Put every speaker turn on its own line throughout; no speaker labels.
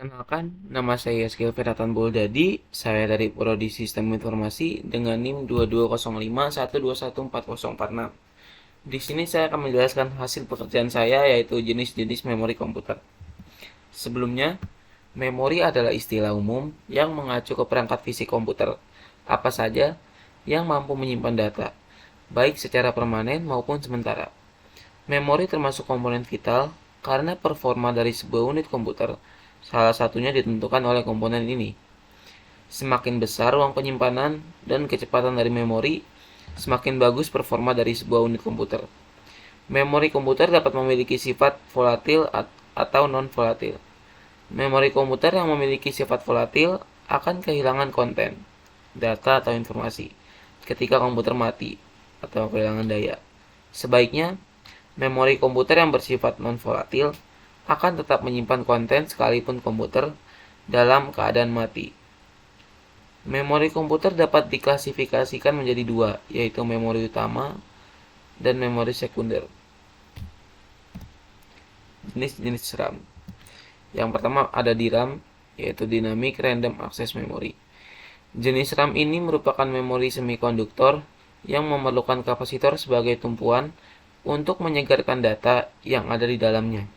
Perkenalkan, nama saya Skill Feratan Boldadi. Saya dari Prodi Sistem Informasi dengan NIM 220512140406. Di sini saya akan menjelaskan hasil pekerjaan saya, yaitu jenis-jenis memori komputer. Sebelumnya, memori adalah istilah umum yang mengacu ke perangkat fisik komputer apa saja yang mampu menyimpan data, baik secara permanen maupun sementara. Memori termasuk komponen vital karena performa dari sebuah unit komputer salah satunya ditentukan oleh komponen ini. Semakin besar ruang penyimpanan dan kecepatan dari memori, semakin bagus performa dari sebuah unit komputer. Memori komputer dapat memiliki sifat volatil atau non-volatil. Memori komputer yang memiliki sifat volatil akan kehilangan konten, data atau informasi ketika komputer mati atau kehilangan daya. Sebaiknya, memori komputer yang bersifat non-volatil akan tetap menyimpan konten sekalipun komputer dalam keadaan mati. Memori komputer dapat diklasifikasikan menjadi dua, yaitu memori utama dan memori sekunder. Jenis-jenis RAM. Yang pertama ada DRAM, yaitu Dynamic Random Access Memory. Jenis RAM ini merupakan memori semikonduktor yang memerlukan kapasitor sebagai tumpuan untuk menyegarkan data yang ada di dalamnya.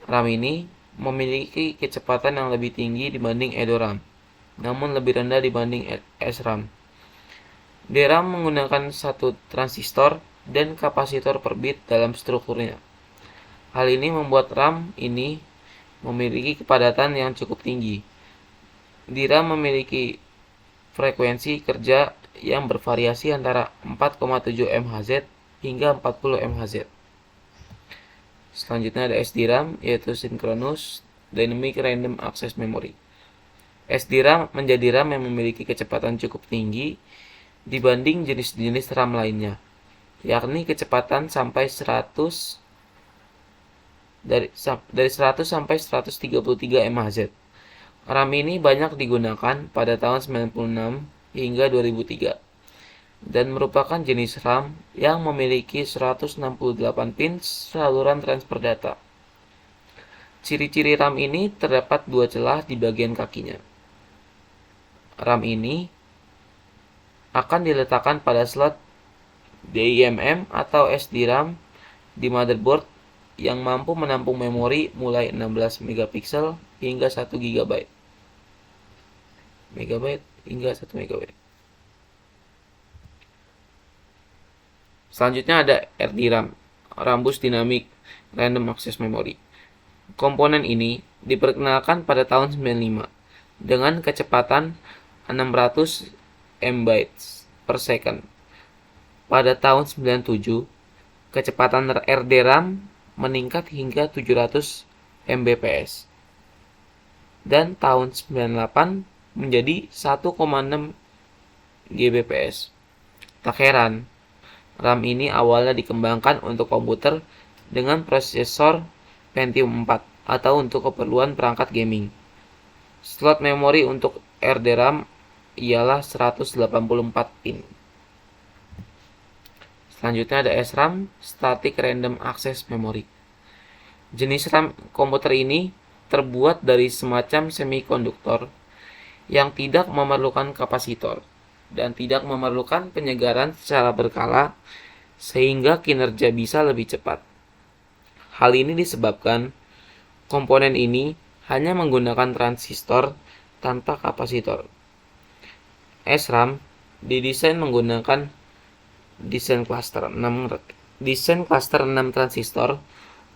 RAM ini memiliki kecepatan yang lebih tinggi dibanding EDORAM, namun lebih rendah dibanding SRAM. DRAM menggunakan satu transistor dan kapasitor per bit dalam strukturnya. Hal ini membuat RAM ini memiliki kepadatan yang cukup tinggi. DRAM memiliki frekuensi kerja yang bervariasi antara 4,7 MHz hingga 40 MHz. Selanjutnya ada SDRAM, yaitu Synchronous Dynamic Random Access Memory. SDRAM menjadi RAM yang memiliki kecepatan cukup tinggi dibanding jenis-jenis RAM lainnya, yakni kecepatan sampai 100 dari 100 sampai 133 MHz. RAM ini banyak digunakan pada tahun 96 hingga 2003 dan merupakan jenis RAM yang memiliki 168 pin saluran transfer data. Ciri-ciri RAM ini terdapat dua celah di bagian kakinya. RAM ini akan diletakkan pada slot DIMM atau SDRAM di motherboard yang mampu menampung memori mulai 16 MB hingga 1 GB. Hingga 1 MB. Selanjutnya ada RDRAM, Rambus Dynamic Random Access Memory. Komponen ini diperkenalkan pada tahun 95 dengan kecepatan 600 MB per second. Pada tahun 97, kecepatan RDRAM meningkat hingga 700 Mbps. Dan tahun 98 menjadi 1,6 Gbps. Tak heran, RAM ini awalnya dikembangkan untuk komputer dengan prosesor Pentium 4 atau untuk keperluan perangkat gaming. Slot memori untuk RDRAM ialah 184 pin. Selanjutnya ada SRAM, Static Random Access Memory. Jenis RAM komputer ini terbuat dari semacam semikonduktor yang tidak memerlukan kapasitor dan tidak memerlukan penyegaran secara berkala sehingga kinerja bisa lebih cepat. Hal ini disebabkan komponen ini hanya menggunakan transistor tanpa kapasitor. SRAM didesain menggunakan desain cluster 6 transistor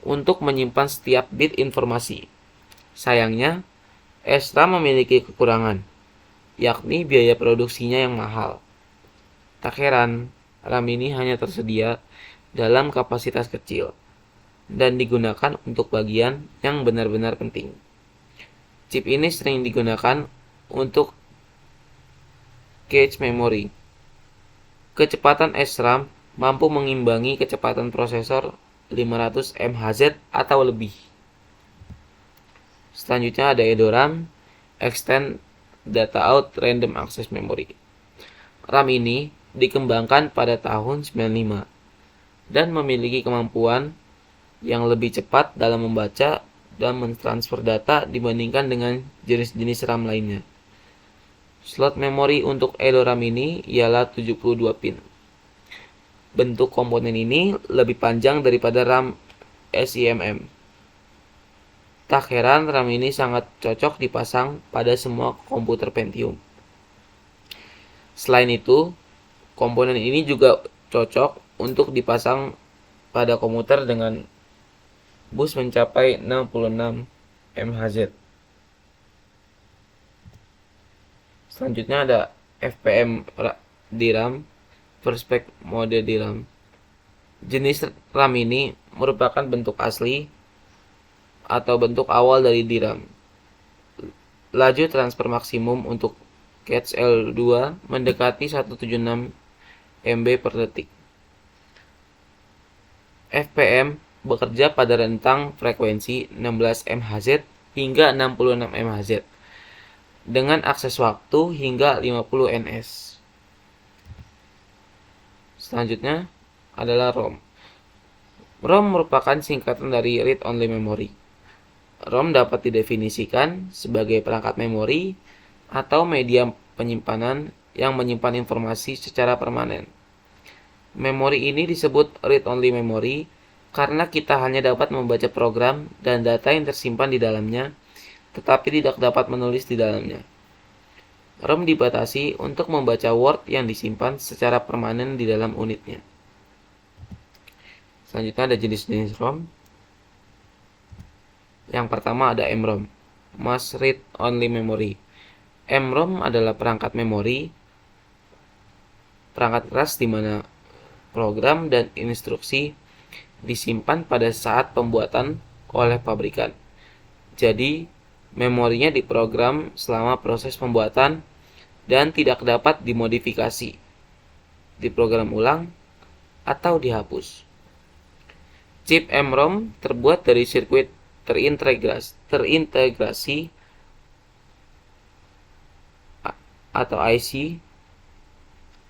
untuk menyimpan setiap bit informasi. Sayangnya, SRAM memiliki kekurangan, yakni biaya produksinya yang mahal. Tak heran, RAM ini hanya tersedia dalam kapasitas kecil dan digunakan untuk bagian yang benar-benar penting. Chip ini sering digunakan untuk cache memory. Kecepatan SRAM mampu mengimbangi kecepatan prosesor 500 MHz atau lebih. Selanjutnya ada EDORAM, Extend Data Out Random Access Memory. RAM ini dikembangkan pada tahun 95 dan memiliki kemampuan yang lebih cepat dalam membaca dan mentransfer data dibandingkan dengan jenis-jenis RAM lainnya. Slot memori untuk EDORAM ini ialah 72 pin. Bentuk komponen ini lebih panjang daripada RAM SIMM. Tak heran RAM ini sangat cocok dipasang pada semua komputer Pentium. Selain itu, komponen ini juga cocok untuk dipasang pada komputer dengan bus mencapai 66 MHz. Selanjutnya ada FPM DRAM, Perspec mode DRAM. Jenis RAM ini merupakan bentuk asli atau bentuk awal dari DRAM. Laju transfer maksimum untuk cache L2 mendekati 176 MB per detik. FPM bekerja pada rentang frekuensi 16 MHz hingga 66 MHz dengan akses waktu hingga 50 ns. Selanjutnya adalah ROM. ROM merupakan singkatan dari Read Only Memory. ROM dapat didefinisikan sebagai perangkat memori atau media penyimpanan yang menyimpan informasi secara permanen. Memori ini disebut Read Only Memory karena kita hanya dapat membaca program dan data yang tersimpan di dalamnya, tetapi tidak dapat menulis di dalamnya. ROM dibatasi untuk membaca Word yang disimpan secara permanen di dalam unitnya. Selanjutnya ada jenis-jenis ROM. Yang pertama ada MROM, Mass Read Only Memory. MROM adalah perangkat memori, perangkat keras di mana program dan instruksi disimpan pada saat pembuatan oleh pabrikan. Jadi, memorinya diprogram selama proses pembuatan dan tidak dapat dimodifikasi, diprogram ulang, atau dihapus. Chip MROM terbuat dari sirkuit terintegrasi atau IC.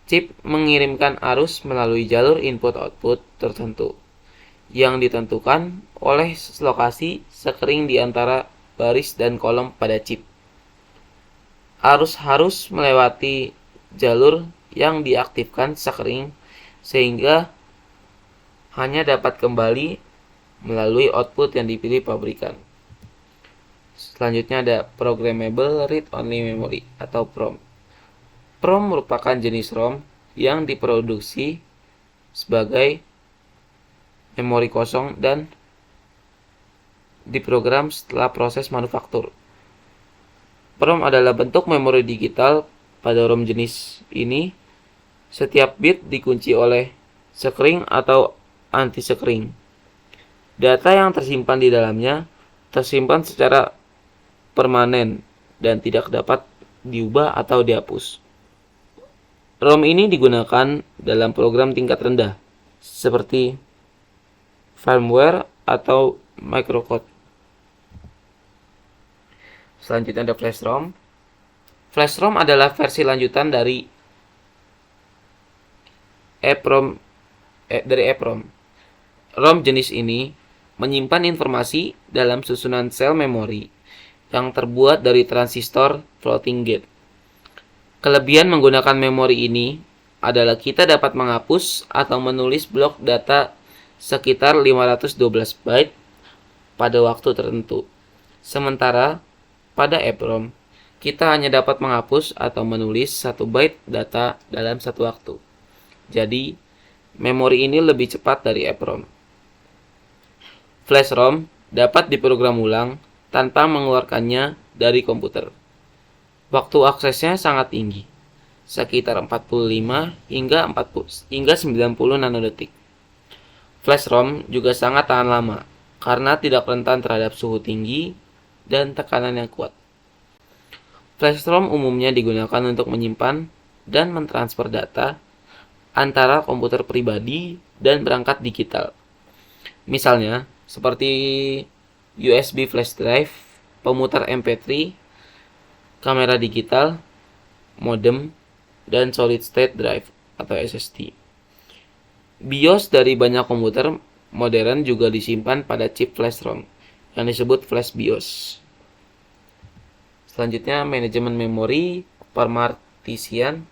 Chip mengirimkan arus melalui jalur input-output tertentu yang ditentukan oleh lokasi sekering di antara baris dan kolom pada chip. Arus harus melewati jalur yang diaktifkan sekering sehingga hanya dapat kembali melalui output yang dipilih pabrikan. Selanjutnya ada Programmable Read Only Memory atau PROM. PROM merupakan jenis ROM yang diproduksi sebagai memori kosong dan diprogram setelah proses manufaktur. PROM adalah bentuk memori digital pada ROM jenis ini. Setiap bit dikunci oleh sekring atau anti-sekring. Data yang tersimpan di dalamnya tersimpan secara permanen dan tidak dapat diubah atau dihapus. ROM ini digunakan dalam program tingkat rendah seperti firmware atau microcode. Selanjutnya ada flash ROM. Flash ROM adalah versi lanjutan dari EPROM. ROM jenis ini menyimpan informasi dalam susunan sel memori yang terbuat dari transistor floating gate. Kelebihan menggunakan memori ini adalah kita dapat menghapus atau menulis blok data sekitar 512 byte pada waktu tertentu. Sementara pada EPROM, kita hanya dapat menghapus atau menulis 1 byte data dalam satu waktu. Jadi, memori ini lebih cepat dari EPROM. Flash ROM dapat diprogram ulang tanpa mengeluarkannya dari komputer. Waktu aksesnya sangat tinggi, sekitar 45 hingga 90 nanodetik. Flash ROM juga sangat tahan lama karena tidak rentan terhadap suhu tinggi dan tekanan yang kuat. Flash ROM umumnya digunakan untuk menyimpan dan mentransfer data antara komputer pribadi dan perangkat digital. Misalnya, seperti USB flash drive, pemutar MP3, kamera digital, modem, dan solid state drive atau SSD. BIOS dari banyak komputer modern juga disimpan pada chip flash ROM. yang disebut flash BIOS. Selanjutnya manajemen memori, pemartisian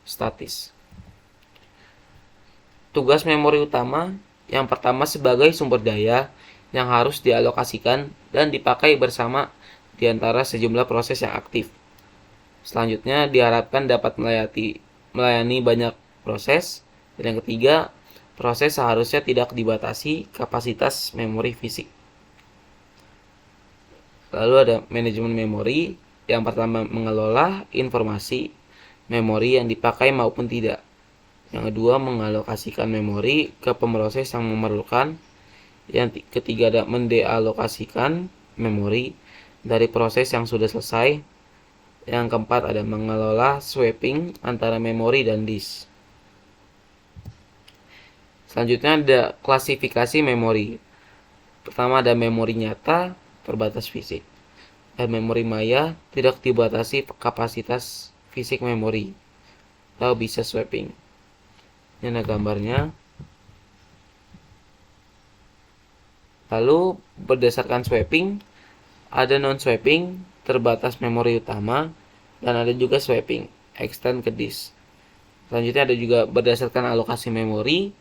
statis. Tugas memori utama yang pertama sebagai sumber daya yang harus dialokasikan dan dipakai bersama di antara sejumlah proses yang aktif. Selanjutnya diharapkan dapat melayani banyak proses. Dan yang ketiga, proses seharusnya tidak dibatasi kapasitas memori fisik. Lalu ada manajemen memori. Yang pertama mengelola informasi memori yang dipakai maupun tidak. Yang kedua mengalokasikan memori ke pemroses yang memerlukan. Yang ketiga ada mendealokasikan memori dari proses yang sudah selesai. Yang keempat ada mengelola swapping antara memori dan disk. Selanjutnya ada klasifikasi memori. Pertama ada memori nyata terbatas fisik. Dan memori maya tidak dibatasi kapasitas fisik memori atau bisa swapping. Ini ada gambarnya. Lalu berdasarkan swapping, ada non-swapping terbatas memori utama dan ada juga swapping extend ke disk. Selanjutnya ada juga berdasarkan alokasi memori,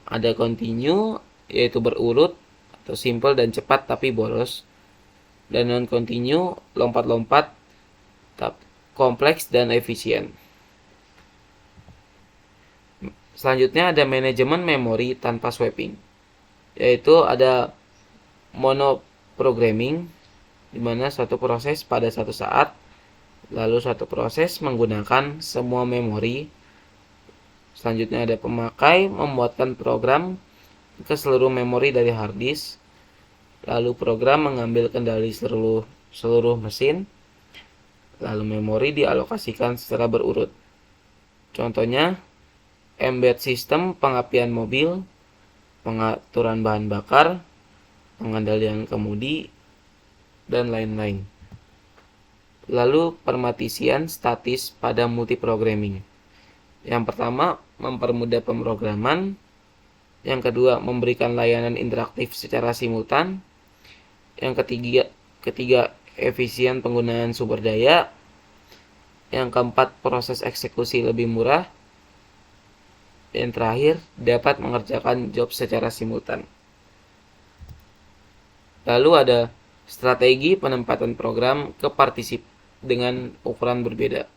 ada continue yaitu berurut atau simple dan cepat tapi boros, dan non-continue lompat-lompat kompleks dan efisien. Selanjutnya ada manajemen memori tanpa swapping, yaitu ada monoprogramming, di mana suatu proses pada satu saat, lalu suatu proses menggunakan semua memori. Selanjutnya ada pemakai membuatkan program ke seluruh memori dari hard disk, lalu program mengambil kendali seluruh mesin, lalu memori dialokasikan secara berurut. Contohnya embed sistem pengapian mobil, pengaturan bahan bakar, pengendalian kemudi, dan lain-lain. Lalu permatisian statis pada multiprogramming. Yang pertama, mempermudah pemrograman. Yang kedua, memberikan layanan interaktif secara simultan. Yang ketiga efisien penggunaan sumber daya. Yang keempat, proses eksekusi lebih murah. Dan terakhir, dapat mengerjakan job secara simultan. Lalu ada strategi penempatan program ke partisip dengan ukuran berbeda.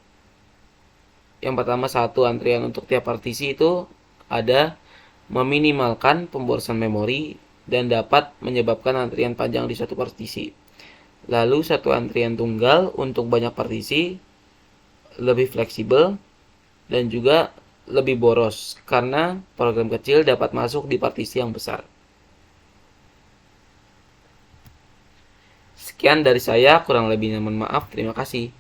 Yang pertama, satu antrian untuk tiap partisi itu ada meminimalkan pemborosan memori dan dapat menyebabkan antrian panjang di suatu partisi. Lalu satu antrian tunggal untuk banyak partisi lebih fleksibel dan juga lebih boros karena program kecil dapat masuk di partisi yang besar. Sekian dari saya, kurang lebihnya mohon maaf. Terima kasih.